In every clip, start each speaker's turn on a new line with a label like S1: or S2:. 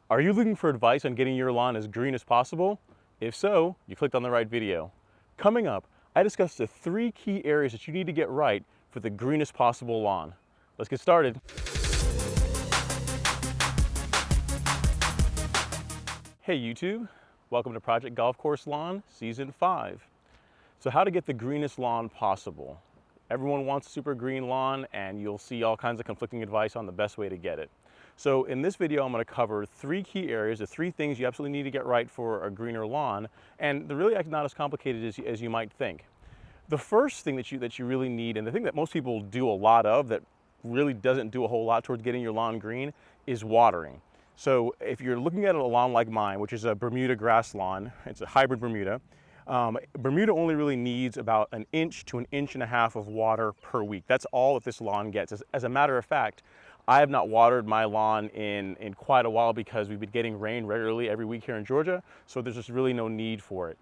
S1: Are you looking for advice on getting your lawn as green as possible? If so, you clicked on the right video. Coming up, I discuss the 3 key areas that you need to get right for the greenest possible lawn. Let's get started. Hey YouTube, welcome to Project Golf Course Lawn Season 5. So how to get the greenest lawn possible. Everyone wants a super green lawn, and you'll see all kinds of conflicting advice on the best way to get it. So in this video, I'm going to cover 3 key areas, the 3 things you absolutely need to get right for a greener lawn, and they're really not as complicated as you might think. The first thing that you really need, and the thing that most people do a lot of that really doesn't do a whole lot towards getting your lawn green, is watering. So if you're looking at a lawn like mine, which is a Bermuda grass lawn, it's a hybrid Bermuda. Bermuda only really needs about 1 inch to 1.5 inches of water per week. That's all that this lawn gets. As a matter of fact, I have not watered my lawn in quite a while because we've been getting rain regularly every week here in Georgia, so there's just really no need for it.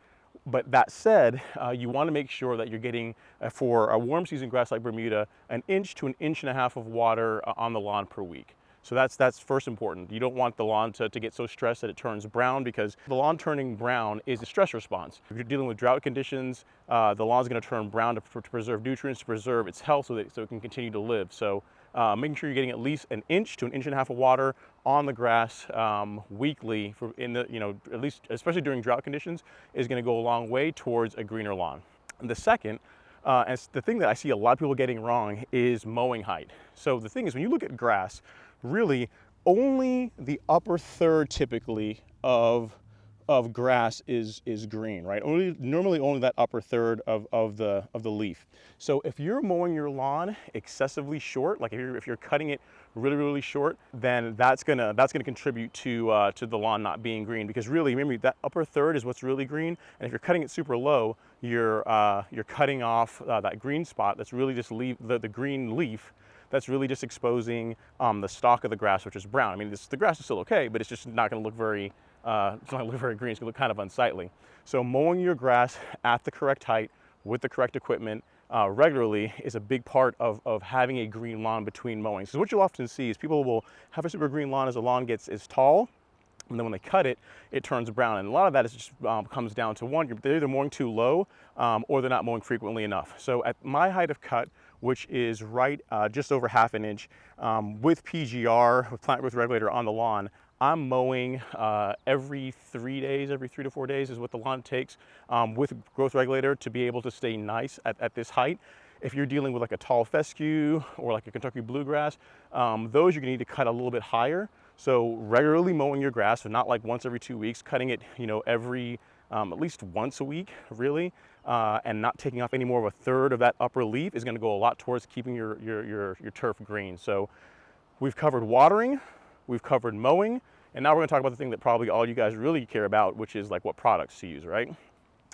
S1: But that said, you want to make sure that you're getting, for a warm season grass like Bermuda, 1 inch to 1.5 inches of water on the lawn per week. So that's first important. You don't want the lawn to get so stressed that it turns brown, because the lawn turning brown is a stress response. If you're dealing with drought conditions, the lawn's going to turn brown to preserve nutrients, to preserve its health, so it can continue to live. So making sure you're getting at least 1 inch to 1.5 inches of water on the grass weekly, at least, especially during drought conditions, is going to go a long way towards a greener lawn. And the second, and the thing that I see a lot of people getting wrong, is mowing height. So the thing is, when you look at grass, really only the upper third typically of grass is green, right? Normally only that upper third of the leaf. So if you're mowing your lawn excessively short, like if you're cutting it really short, then that's gonna contribute to the lawn not being green, because really, remember, that upper third is what's really green, and if you're cutting it super low, you're cutting off that green spot that's really just the green leaf that's really just exposing the stalk of the grass, which is brown. I mean, the grass is still okay, but it's just not going to look very it's not going to look very green. It's going to look kind of unsightly. So mowing your grass at the correct height with the correct equipment regularly is a big part of having a green lawn between mowings. So what you'll often see is people will have a super green lawn as the lawn is tall, and then when they cut it, it turns brown. And a lot of that is just comes down to one, they're either mowing too low or they're not mowing frequently enough. So at my height of cut, which is right just over 1/2 inch, with PGR, with plant growth regulator on the lawn, I'm mowing every 3 days, every 3 to 4 days is what the lawn takes with growth regulator to be able to stay nice at this height. If you're dealing with like a tall fescue or like a Kentucky bluegrass, those you're gonna need to cut a little bit higher. So regularly mowing your grass, so not like once every 2 weeks, cutting it, every at least once a week, really, and not taking off any more of a third of that upper leaf is going to go a lot towards keeping your turf green. So we've covered watering, we've covered mowing, and now we're going to talk about the thing that probably all you guys really care about, which is like what products to use, right?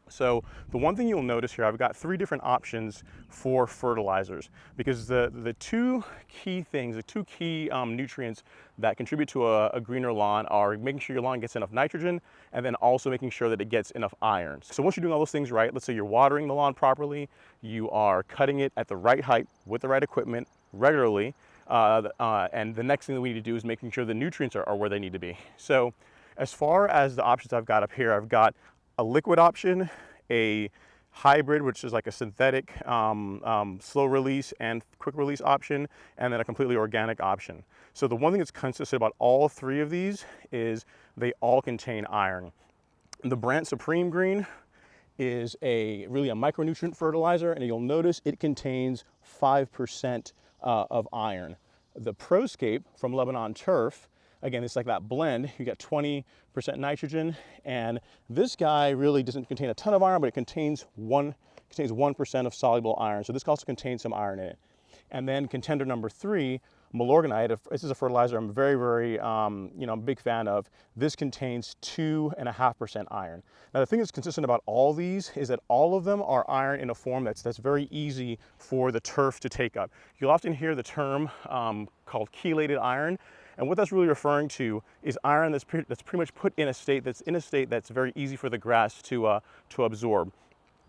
S1: So the one thing you'll notice here, I've got 3 different options for fertilizers, because the 2 key things, the 2 key nutrients that contribute to a greener lawn are making sure your lawn gets enough nitrogen, and then also making sure that it gets enough iron. So once you're doing all those things right, let's say you're watering the lawn properly, you are cutting it at the right height with the right equipment regularly, and the next thing that we need to do is making sure the nutrients are where they need to be. So as far as the options I've got up here, I've got a liquid option, a hybrid, which is like a synthetic slow release and quick release option, and then a completely organic option. So the one thing that's consistent about all 3 of these is they all contain iron. The Brand Supreme Green is really a micronutrient fertilizer, and you'll notice it contains 5% of iron. The ProScape from Lebanon Turf, again, it's like that blend. You got 20% nitrogen, and this guy really doesn't contain a ton of iron, but it contains 1% of soluble iron. So this also contains some iron in it. And then contender number 3, Milorganite. This is a fertilizer I'm very, I'm a big fan of. This contains 2.5% iron. Now the thing that's consistent about all these is that all of them are iron in a form that's very easy for the turf to take up. You'll often hear the term called chelated iron. And what that's really referring to is iron that's pretty much put in a state that's very easy for the grass to absorb.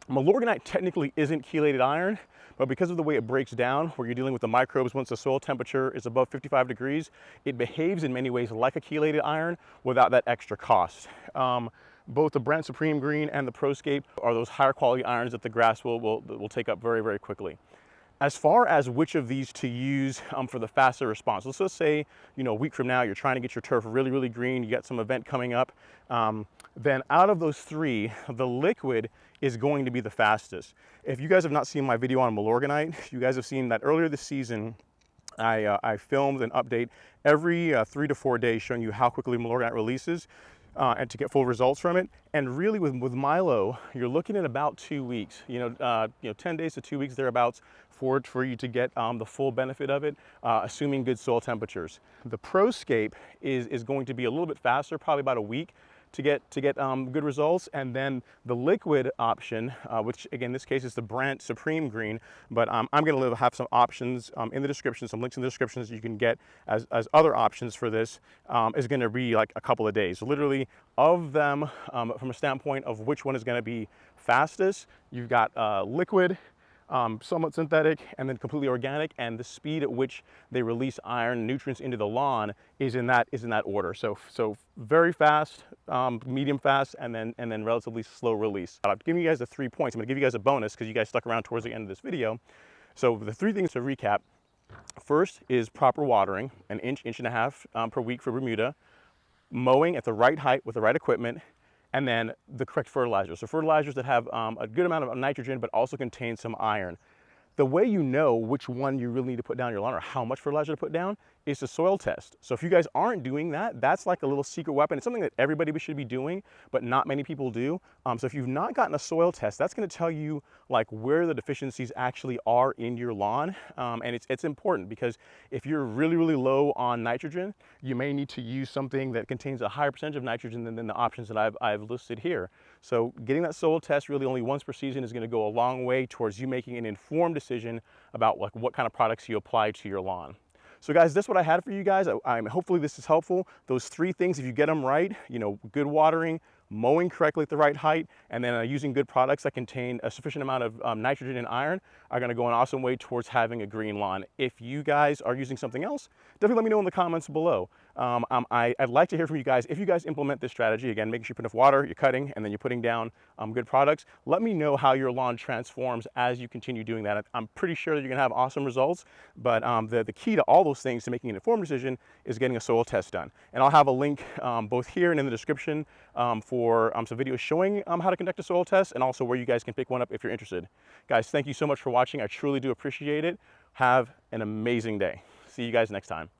S1: Milorganite technically isn't chelated iron, but because of the way it breaks down, where you're dealing with the microbes once the soil temperature is above 55 degrees, it behaves in many ways like a chelated iron without that extra cost. Both the Brent Supreme Green and the ProScape are those higher quality irons that the grass will take up very, very quickly. As far as which of these to use for the faster response, let's just say, a week from now, you're trying to get your turf really, really green, you got some event coming up, then out of those three, the liquid is going to be the fastest. If you guys have not seen my video on Milorganite, you guys have seen that earlier this season, I filmed an update every 3 to 4 days showing you how quickly Milorganite releases and to get full results from it. And really with Milo, you're looking at about 2 weeks, 10 days to 2 weeks thereabouts for you to get the full benefit of it, assuming good soil temperatures. The ProScape is going to be a little bit faster, probably about a week to get good results. And then the liquid option, which again, in this case is the Brent Supreme Green, but I'm going to have some options in the description, some links in the descriptions you can get as other options for this, is going to be like a couple of days. So literally of them, from a standpoint of which one is going to be fastest, you've got liquid, somewhat synthetic, and then completely organic, and the speed at which they release iron nutrients into the lawn is in that order. So very fast, medium fast, and then relatively slow release. I'm giving you guys the 3 points. I'm going to give you guys a bonus because you guys stuck around towards the end of this video. So the 3 things to recap. First is proper watering, an inch and a half per week for Bermuda, mowing at the right height with the right equipment, and then the correct fertilizers. So fertilizers that have a good amount of nitrogen but also contain some iron. The way you know which one you really need to put down your lawn or how much fertilizer to put down is to soil test. So if you guys aren't doing that, that's like a little secret weapon. It's something that everybody should be doing, but not many people do. So if you've not gotten a soil test, that's going to tell you like where the deficiencies actually are in your lawn. And it's important because if you're really, really low on nitrogen, you may need to use something that contains a higher percentage of nitrogen than the options that I've listed here. So getting that soil test really only once per season is going to go a long way towards you making an informed decision about like what kind of products you apply to your lawn. So guys, that's what I had for you guys. Hopefully this is helpful. Those 3 things, if you get them right, good watering, mowing correctly at the right height, and then using good products that contain a sufficient amount of nitrogen and iron are going to go an awesome way towards having a green lawn. If you guys are using something else, definitely let me know in the comments below. I'd like to hear from you guys. If you guys implement this strategy, again, making sure you put enough water, you're cutting, and then you're putting down good products, let me know how your lawn transforms as you continue doing that. I'm pretty sure that you're going to have awesome results, but the key to all those things to making an informed decision is getting a soil test done. And I'll have a link both here and in the description for some videos showing how to conduct a soil test and also where you guys can pick one up if you're interested. Guys, thank you so much for watching. I truly do appreciate it. Have an amazing day. See you guys next time.